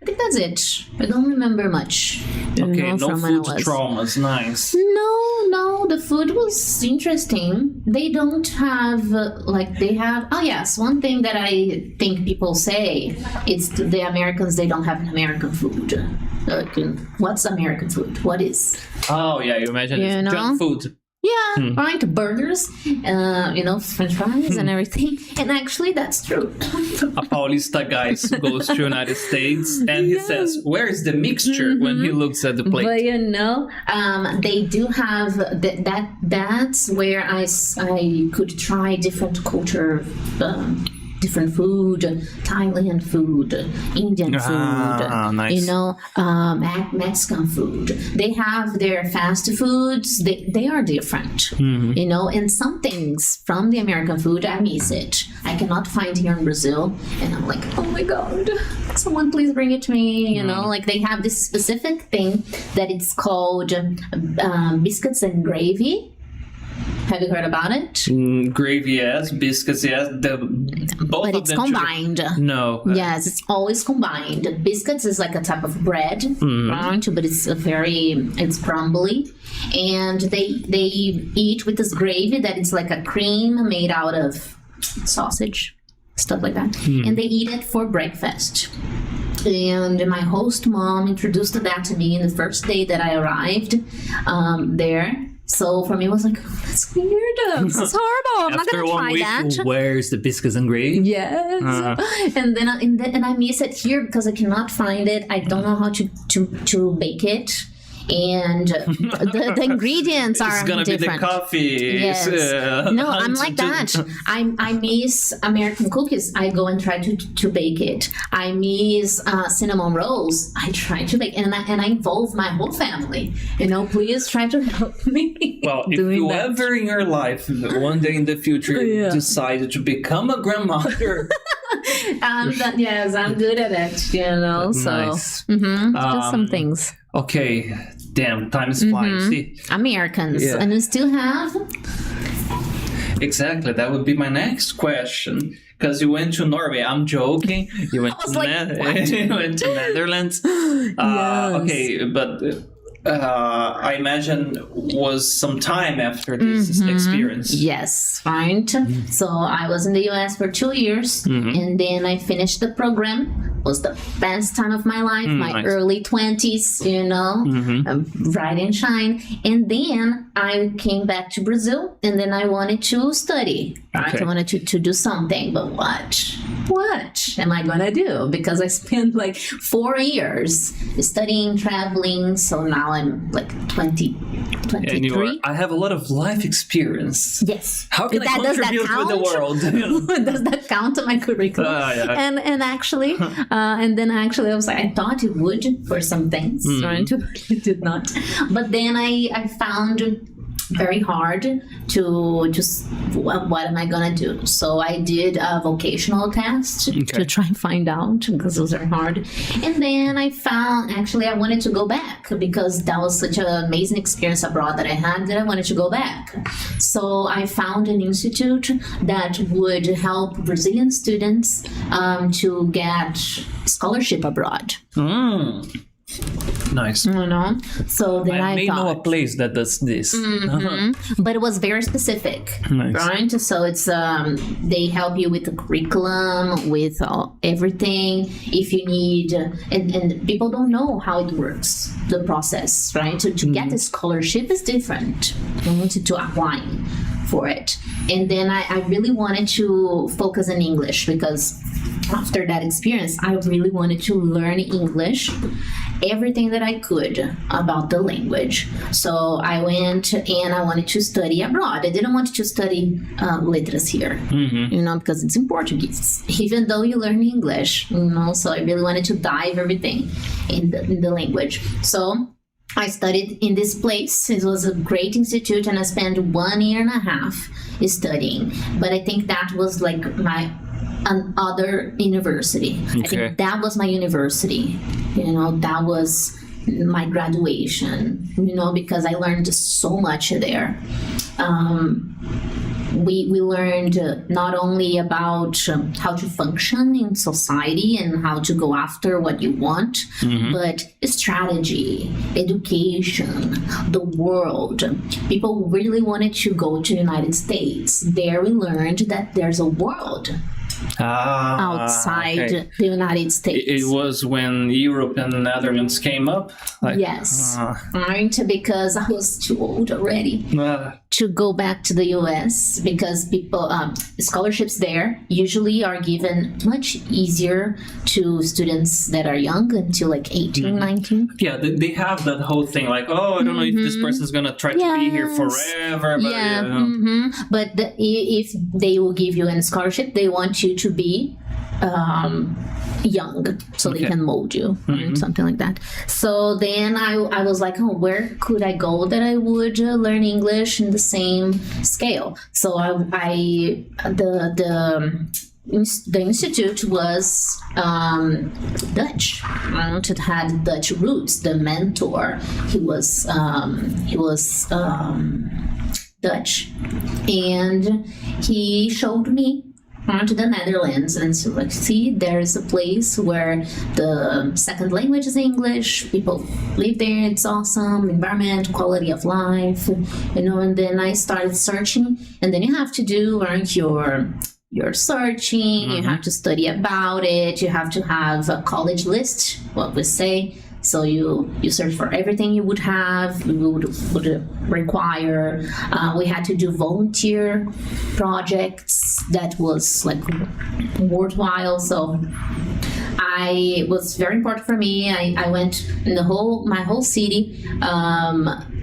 I think that's it. I don't remember much. Okay, no food traumas. Nice. No, the food was interesting. They don't have, they have, oh yes, one thing that I think people say, it's the Americans, they don't have American food. What's American food? What is? Oh yeah, you imagine it's junk food. Yeah, right, burgers, you know, french fries and everything. And actually, that's true. A Paulista guy goes to United States and he says, where is the mixture when he looks at the plate? But you know, they do have, that's where I could try different culture, different food, Thailand food, Indian food, nice. You know, Mexican food. They have their fast foods. They are different, you know, and some things from the American food, I miss it. I cannot find here in Brazil. And I'm like, oh my God, someone please bring it to me. You know, like they have this specific thing that it's called biscuits and gravy. Have you heard about it? Gravy, yes. Biscuits, yes. Both but of it's them combined. No. Yes, it's always combined. Biscuits is like a type of bread, right? But it's crumbly. And they eat with this gravy that is like a cream made out of sausage, stuff like that. And they eat it for breakfast. And my host mom introduced that to me in the first day that I arrived there. So for me, it was like, oh, that's weird. This is horrible. I'm not going to try that. Where's the biscuits and gravy? Yes. And then I miss it here because I cannot find it. I don't know how to bake it. And the ingredients are different. It's gonna be the coffee. Yes. No, I'm like that. I miss American cookies. I go and try to bake it. I miss cinnamon rolls. I try to bake, and I involve my whole family. You know, please try to help me. Well, if you ever in your life, one day in the future, decide to become a grandmother. Yes, I'm good at it. You know, nice. So just some things. Okay, damn, time is flying. See, Americans, and we still have. Exactly, that would be my next question. Because you went to Norway. I'm joking. You went to you went to Netherlands. Yes. Okay, but I imagine was some time after this experience. Yes, right. So I was in the US for 2 years, and then I finished the program. It was the best time of my life, my early 20s, you know, ride and shine. And then I came back to Brazil, and then I wanted to study, right? I wanted to do something, but what? what am I gonna do? Because I spent like 4 years studying, traveling. So now I'm like 23. I have a lot of life experience. Yes. How can I contribute to the world? Does that count on my curriculum? Yeah. And actually, I was like, I thought it would for some things, right? It did not. But then I found very hard to just what am I gonna do? So I did a vocational test to try and find out, because those are hard. And then I found I wanted to go back, because that was such an amazing experience abroad that I had, that I wanted to go back. So I found an institute that would help Brazilian students to get scholarship abroad. Nice. You know, so then I may know a place that does this. But it was very specific, Nice. right? So it's they help you with the curriculum, with everything. If you need, and people don't know how it works, the process, right? To get the scholarship is different. You need to apply for it. And then I really wanted to focus on English, because after that experience, I really wanted to learn English, everything that I could about the language. So I went and I wanted to study abroad. I didn't want to study letras here, you know, because it's in Portuguese, even though you learn English, you know. So I really wanted to dive everything in the language. So I studied in this place. It was a great institute, and I spent 1.5 years studying. But I think that was like my other university. I think that was my university. You know, that was my graduation, you know, because I learned so much there. We learned not only about how to function in society and how to go after what you want, but strategy, education, the world. People really wanted to go to the United States. There we learned that there's a world outside the United States. It was when Europe and the Netherlands came up? Yes, right? Because I was too old already to go back to the US, because people, scholarships there usually are given much easier to students that are young, until like 18, 19. Yeah, they have that whole thing like, oh, I don't know if this person's gonna try to be here forever. But, but if they will give you a scholarship, they want you to be young, so they can mold you, something like that. So then I was like, oh, where could I go that I would learn English in the same scale? So the institute was Dutch. It had Dutch roots. The mentor, he was Dutch, and he showed me to the Netherlands, and so like, see, there is a place where the second language is English, people live there, it's awesome, environment, quality of life, you know. And then I started searching, and then you have to do your searching, you have to study about it, you have to have a college list, what we say. So you search for everything you would have, would require. We had to do volunteer projects that was like worthwhile. So it was very important for me. I went in my whole city,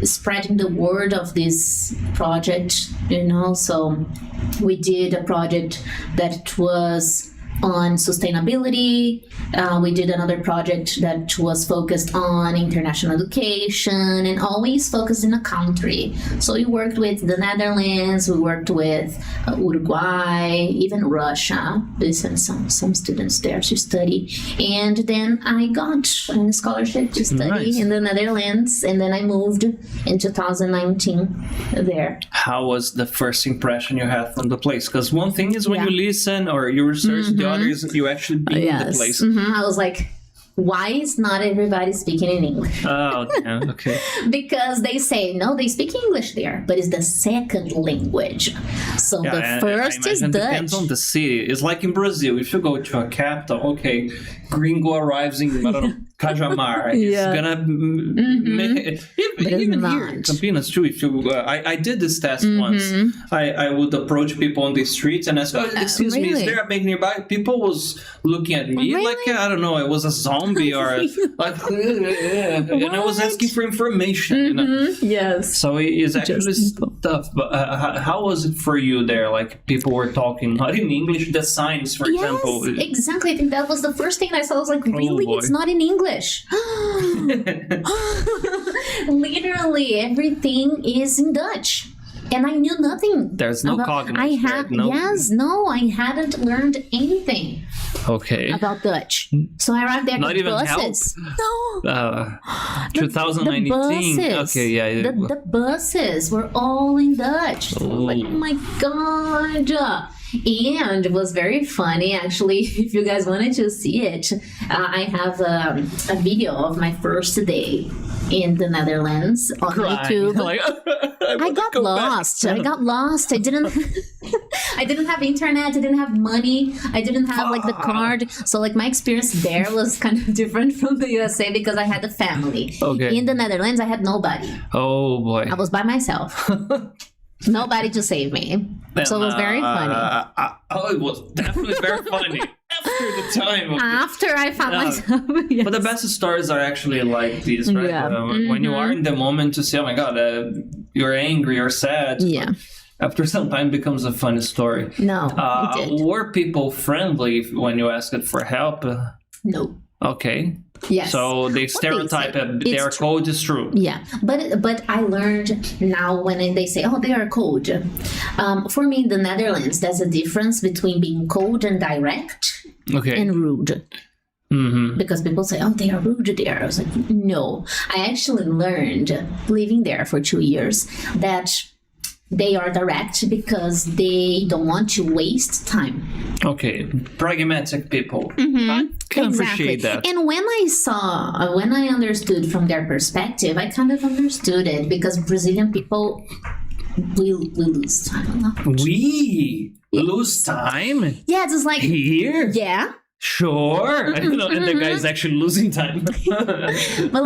spreading the word of this project, you know. So we did a project that was on sustainability. We did another project that was focused on international education, and always focused in a country. So we worked with the Netherlands, we worked with Uruguay, even Russia. There's some students there to study. And then I got a scholarship to study in the Netherlands, and then I moved in 2019 there. How was the first impression you had from the place? Because one thing is when you listen or you research, the other is you actually be in the place. I was like, why is not everybody speaking in English? Oh, yeah, okay. Because they say, no, they speak English there, but it's the second language. So the first is Dutch. It depends on the city. It's like in Brazil. If you go to a capital, okay, gringo arrives in, I don't know, Cajamar. He's gonna even here in Campinas too. If you, I did this test once. I would approach people on the streets and ask, "Oh, excuse me, is there a bank nearby?" People was looking at me like I don't know, I was a zombie or like, and I was asking for information. You know? Yes. So it's actually tough. But how was it for you there? Like people were talking not in English, the signs, for example. Exactly. I think that was the first thing I saw. I was like, really? It's not in English. Literally everything is in Dutch. And I knew nothing. There's no cognitive. I hadn't learned anything. Okay. About Dutch. So I arrived there. Not even buses. help. No. 2019. The buses, okay, yeah. The buses were all in Dutch. So I was like, oh my god. And it was very funny, actually. If you guys wanted to see it, I have a video of my first day in the Netherlands on YouTube. Like, I got lost. I didn't I didn't have internet. I didn't have money. I didn't have like the card. So like my experience there was kind of different from the USA because I had a family. Okay. In the Netherlands, I had nobody. Oh boy. I was by myself. Nobody to save me. So it was very funny. It was definitely very funny. After the time. After I found myself. Yes. But the best stories are actually like these, right? Yeah. When you are in the moment to say, oh my god, you're angry or sad. Yeah. After some time, it becomes a funny story. No, it did. Were people friendly when you asked for help? No. Okay. Yes. So they stereotype their code is true. Yeah, but I learned now when they say, oh, they are cold. For me, in the Netherlands, there's a difference between being cold and direct and rude. Because people say, oh, they are rude there. I was like, no. I actually learned, living there for 2 years, that they are direct because they don't want to waste time. Okay, pragmatic people. I can appreciate that. And when I understood from their perspective, I kind of understood it because Brazilian people, we lose time a lot. We lose time? Yeah, it's just like... Here? Yeah. Sure. I don't know, and the guy's actually losing time. but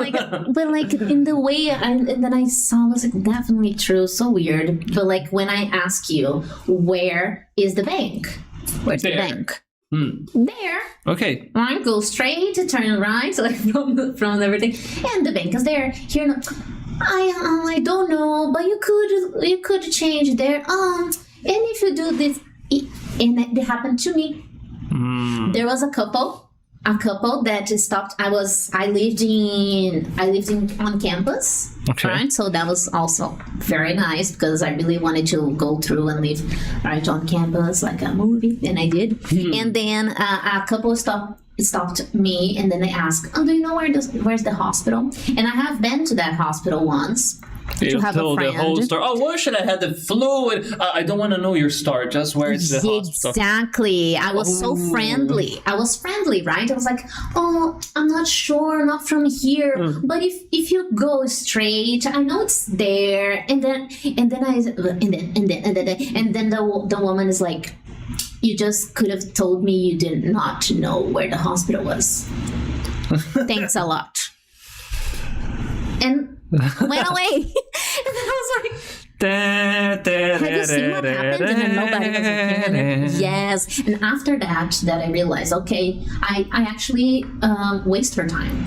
like in the way, and then I saw, it was like definitely true, so weird. But like when I ask you, where is the bank? Where's the bank? There. Okay. I go straight, turn right, like from everything, and the bank is there. Here, no, I don't know, but you could change there. And if you do this, and it happened to me. There was a couple that stopped. I lived on campus. Okay. Right, so that was also very nice because I really wanted to go through and live right on campus like a movie, and I did. And then a couple stopped me, and then they asked, "Oh, do you know where's the hospital?" And I have been to that hospital once. You told the whole story. Oh, where should I have the flu? I don't want to know your story. Just where is the hospital? Exactly. I was so friendly. I was friendly, right? I was like, oh, I'm not sure, not from here. But if you go straight, I know it's there. And then the woman is like, you just could have told me you did not know where the hospital was. Thanks a lot. And went away. And then I was like, have you seen what happened? And then nobody was looking. Yes. And after that I realized, okay, I actually waste her time,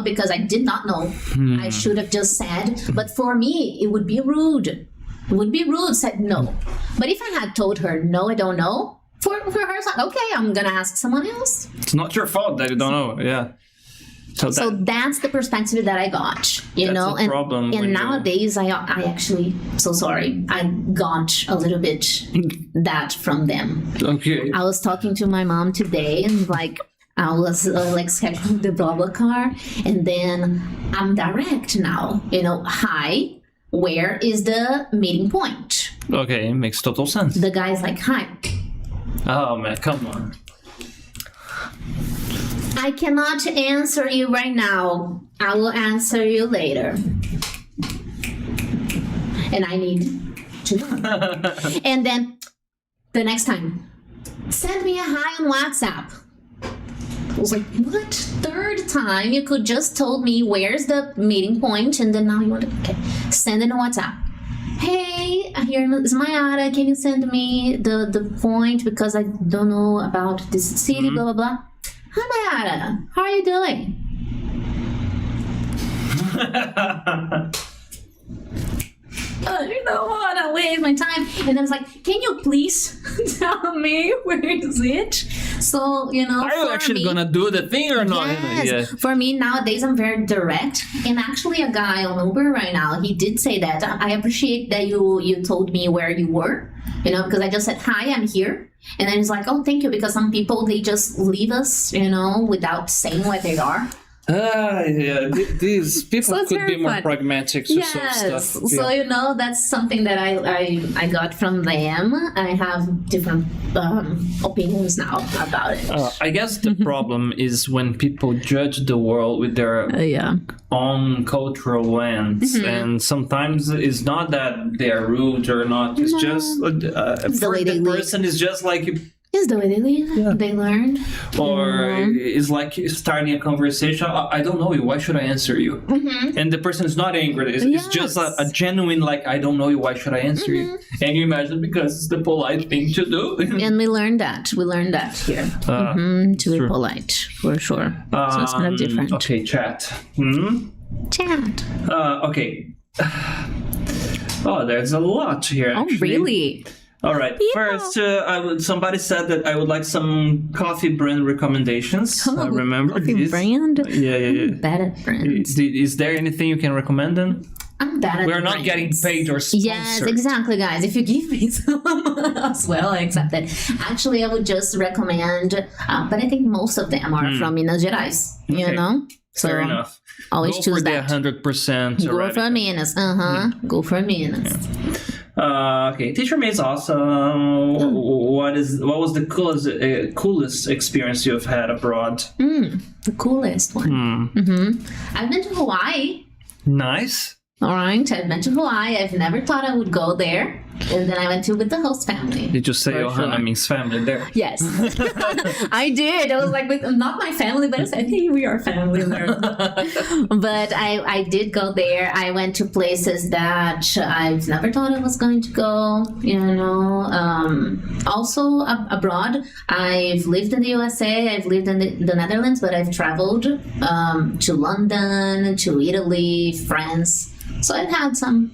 because I did not know. I should have just said, but for me, it would be rude. It would be rude, said no. But if I had told her, no, I don't know, for her, it's like, okay, I'm going to ask someone else. It's not your fault that you don't know, yeah. So that's the perspective that I got, That's a problem and nowadays I actually, so sorry, I got a little bit that from them. Okay. I was talking to my mom today, and like I was scheduling the BlaBlaCar, and then I'm direct now. Hi, where is the meeting point? Okay, makes total sense. The guy's like, hi. Oh man, come on. I cannot answer you right now. I will answer you later. And I need to know. And then the next time, send me a hi on WhatsApp. I was like, what? Third time? You could just told me where's the meeting point, and then now you want to send in a WhatsApp. Hey, here is Mayara. Can you send me the point because I don't know about this city, blah, blah, blah. Hi, Mayara. How are you doing? I don't want to waste my time. And I was like, can you please tell me where is it? So, you know, are you actually gonna do the thing or not? Yes. Yeah. For me, nowadays, I'm very direct. And actually, a guy on Uber right now, he did say that. I appreciate that you told me where you were, you know, because I just said, hi, I'm here. And then he's like, oh, thank you. Because some people, they just leave us, you know, without saying where they are. These people So could be more fun. pragmatic to some stuff. So, you know, that's something that I got from them. I have different opinions now about it. I guess the problem is when people judge the world with their own cultural lens, and sometimes it's not that they are rude or not. It's just for the person is just like. It's the way they live. They learned. Or it's like starting a conversation. I don't know you. Why should I answer you? And the person is not angry. It's just a genuine, like, I don't know you. Why should I answer you? And you imagine because it's the polite thing to do. And we learned that. We learned that here. To be polite, for sure. So it's kind of different. Okay, chat. Chat. Okay. Oh, there's a lot here, actually. Oh, really? All right. First, somebody said that I would like some coffee brand recommendations. I remember coffee this. brand? Yeah. I'm bad at brands. Is there anything you can recommend then? I'm bad at We're not getting paid or sponsored. Yes, exactly, guys. If you give me some as well, I accept it. Actually, I would just recommend, but I think most of them are from Minas Gerais, you know? So fair enough. Always Go choose for that. the 100%. Go for Minas. Go for Minas. Okay, teacher mate is awesome. What was the coolest experience you've had abroad? The coolest one. I've been to Hawaii. Nice. All right, I've been to Hawaii. I've never thought I would go there. And then I went to with the host family. Did you say Johanna means family there? Yes. I did. I was like, not my family, but I said, hey, we are family there. But I did go there. I went to places that I've never thought I was going to go, you know. Also abroad, I've lived in the USA, I've lived in the Netherlands, but I've traveled to London, to Italy, France. So I've had some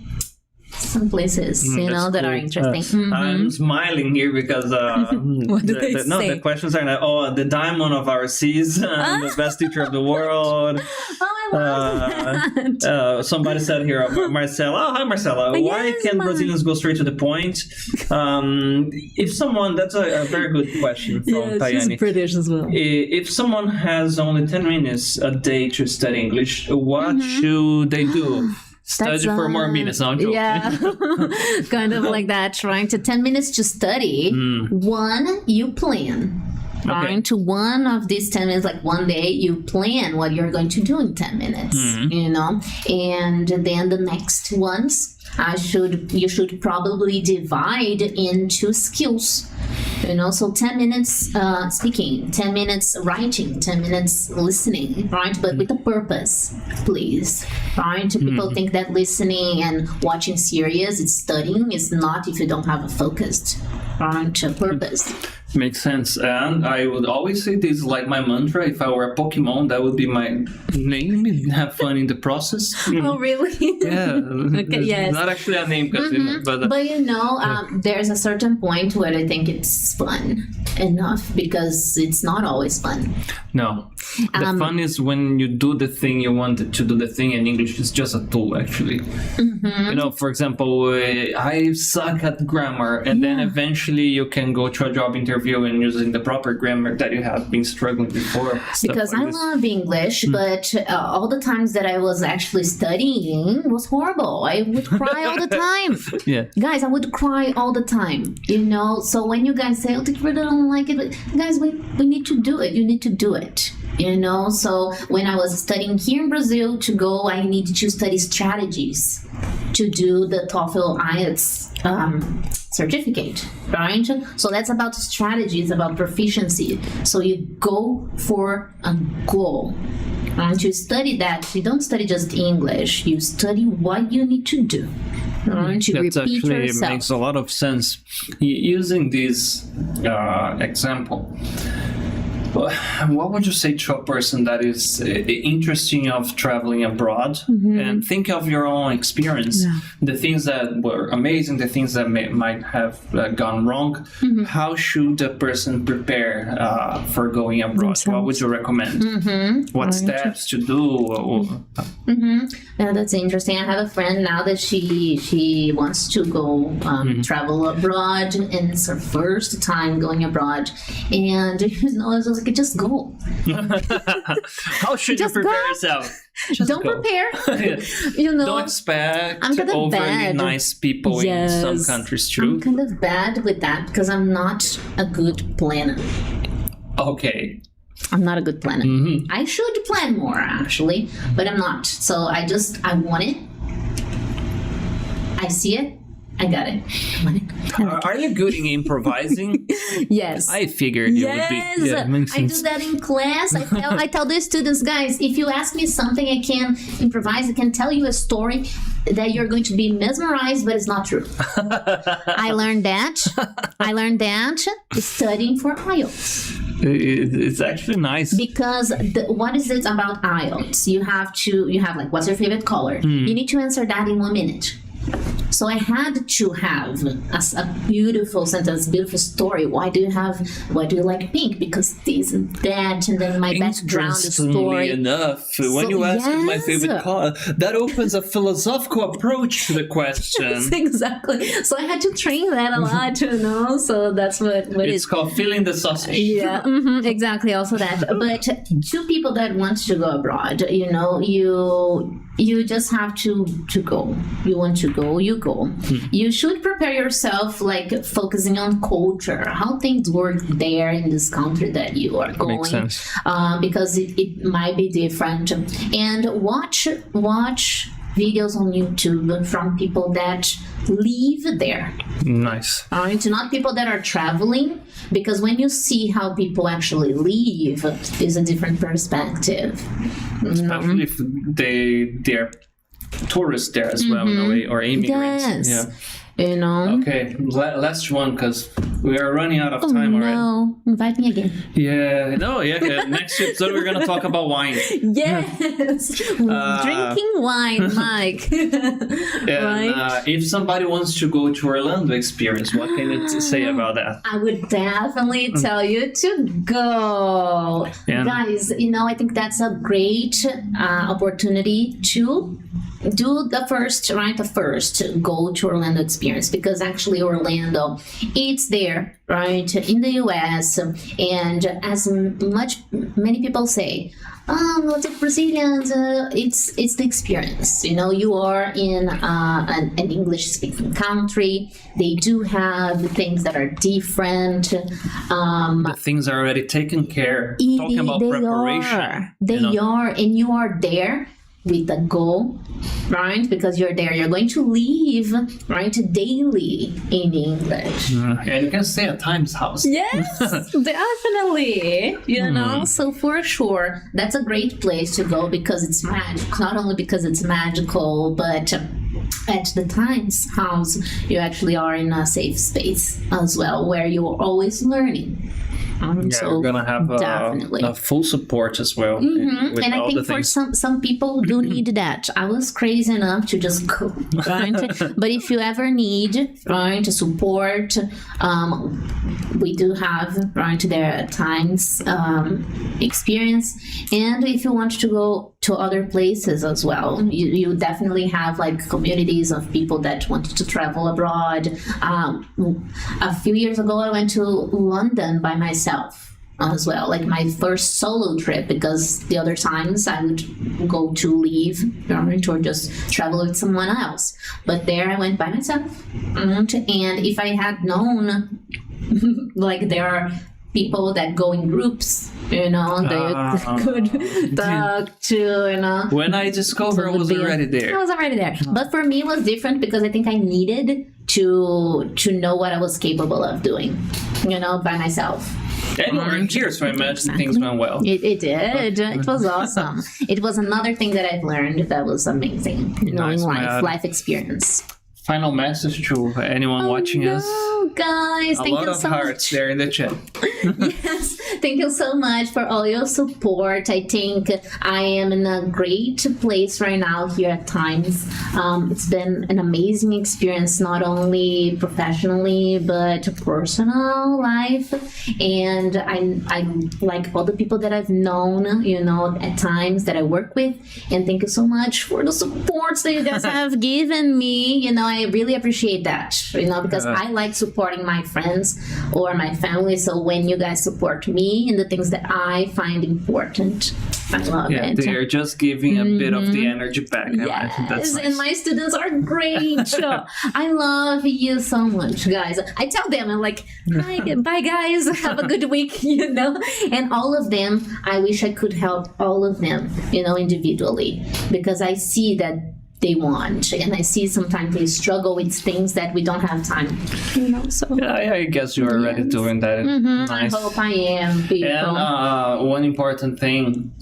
places, you know, that cool. are interesting. I'm smiling here because What did they say? No, the questions are like, the diamond of our seas, the best teacher of the world. Oh, I love that. Somebody said here, Marcela. Oh, hi, Marcela. Why can't Brazilians go straight to the point? If someone, that's a very good question from Tayani. She's British as well. If someone has only 10 minutes a day to study English, what should they do? Study for more minutes, no, I'm joking. Yeah, kind of like that. Trying to 10 minutes to study. One, you plan. Trying to one of these 10 minutes, like one day, you plan what you're going to do in 10 minutes, you know? And then the next ones, you should probably divide into skills. You know, so 10 minutes speaking, 10 minutes writing, 10 minutes listening, right? But with a purpose, please, right? People think that listening and watching series, it's studying. It's not if you don't have a focused, right, purpose. Makes sense. And I would always say this like my mantra. If I were a Pokemon, that would be my name. Have fun in the process. Oh, really? Yeah. Okay, yes. Not actually a name, but you know, there's a certain point where I think it's fun enough because it's not always fun. No. The fun is when you do the thing you wanted to do the thing, and English is just a tool, actually. You know, for example, I suck at grammar, and then eventually you can go to a job interview and using the proper grammar that you have been struggling before. Because I love English, but all the times that I was actually studying was horrible. I would cry all the time. Yeah. Guys, I would cry all the time, you know? So when you guys say, oh, I really don't like it, but guys, we need to do it. You need to do it. You know, so when I was studying here in Brazil to go, I needed to study strategies. to do the TOEFL IELTS certificate, right? So that's about strategies, about proficiency. So you go for a goal. And you study that. You don't study just English. You study what you need to do. Right? You That repeat actually yourself. makes a lot of sense. Using this example, what would you say to a person that is interested of traveling abroad and think of your own experience, the things that were amazing, the things that might have gone wrong? How should a person prepare for going abroad? What would you recommend? What steps to do? Yeah, that's interesting. I have a friend now that she wants to go travel abroad, and it's her first time going abroad. And I was like, just go. How should you prepare yourself? Just Don't go. prepare. Don't expect I'm kind of overly bad. nice people in some countries too. I'm kind of bad with that because I'm not a good planner. Okay. I'm not a good planner. I should plan more, actually, but I'm not. So I want it. I see it. I got it. I want it. Are you good in improvising? Yes. I figured you would be. Yeah, makes I do sense. that in class. I tell the students, guys, if you ask me something, I can improvise. I can tell you a story that you're going to be mesmerized, but it's not true. I learned that studying for IELTS. It's actually nice. Because what is it about IELTS? You have like, what's your favorite color? You need to answer that in 1 minute. So I had to have a beautiful sentence, beautiful story. Why do you like pink? Because this and that, and then my background story. Enough, when you ask my favorite color, that opens a philosophical approach to the question. Yes, exactly. So I had to train that a lot, So that's what it's called feeling the sausage. Yeah, exactly. Also that. But to people that want to go abroad, you just have to go. You want to go, you go. You should prepare yourself, like focusing on culture, how things work there in this country that you are going. Makes sense. Because it might be different. And watch videos on YouTube from people that live there. Nice. All right, not people that are traveling, because when you see how people actually live, is a different perspective. Especially if they're tourists there as well, in a way, or immigrants. Yes. Yeah. Okay, last one, because we are running out of time already. No, invite me again. Yeah, next episode we're going to talk about wine. Yes, drinking wine, Mike. Right? If somebody wants to go to Orlando experience, what can you say about that? I would definitely tell you to go. Guys, I think that's a great opportunity to do the first go to Orlando experience, because actually Orlando, it's there, right, in the US, and as many people say, lots of Brazilians, it's the experience. You are in an English-speaking country. They do have things that are different. The things are already taken care. Talking about preparation. They are, and you are there with a goal, right? Because you're there, you're going to live, right, daily in English. And you can stay at Time's house. Yes, definitely. So for sure, that's a great place to go, because it's magic. Not only because it's magical, but at the Times house, you actually are in a safe space as well, where you are always learning. We're gonna have a full support as well. And I think for some people do need that. I was crazy enough to just go, right? But if you ever need, right, support, we do have, right, there at Times experience. And if you want to go to other places as well, you definitely have like communities of people that want to travel abroad. A few years ago, I went to London by myself as well, like my first solo trip, because the other times I would go to leave, right, or just travel with someone else. But there I went by myself. And if I had known, like there are people that go in groups, you know, they could talk to, you know. When I discovered, I was already there. I was already there. But for me, it was different because I think I needed to know what I was capable of doing, you know, by myself. And we're here, so I imagine things went well. It did. It was awesome. It was another thing that I've learned that was amazing. Knowing life experience. Final message to anyone watching us. Guys, thank you so much. A lot of hearts there in the chat. Yes, thank you so much for all your support. I think I am in a great place right now here at Times. It's been an amazing experience, not only professionally, but personal life. And I like all the people that I've known, you know, at times that I work with. And thank you so much for the support that you guys have given me. You know, I really appreciate that, you know, because I like supporting my friends or my family. So when you guys support me in the things that I find important, I love it. They're just giving a bit of the energy back. Yes, that's nice. And my students are great. I love you so much, guys. I tell them, I'm like, hi, bye, guys. Have a good week, you know. And all of them, I wish I could help all of them, you know, individually, because I see that they want, and I see sometimes they struggle with things that we don't have time, you know. So I guess you're already doing that. Nice. I hope I am, people. And one important thing,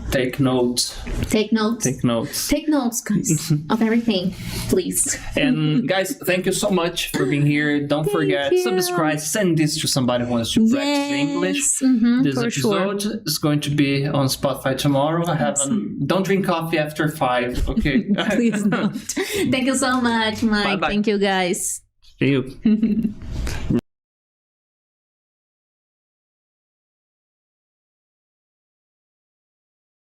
take notes. Take notes. Take notes. Take notes, guys, of everything, please. And guys, thank you so much for being here. Don't forget, subscribe, send this to somebody who wants to practice English. This episode is going to be on Spotify tomorrow. Don't drink coffee after 5, okay? Please don't. Thank you so much, Mike. Bye-bye. Thank you, guys. See you.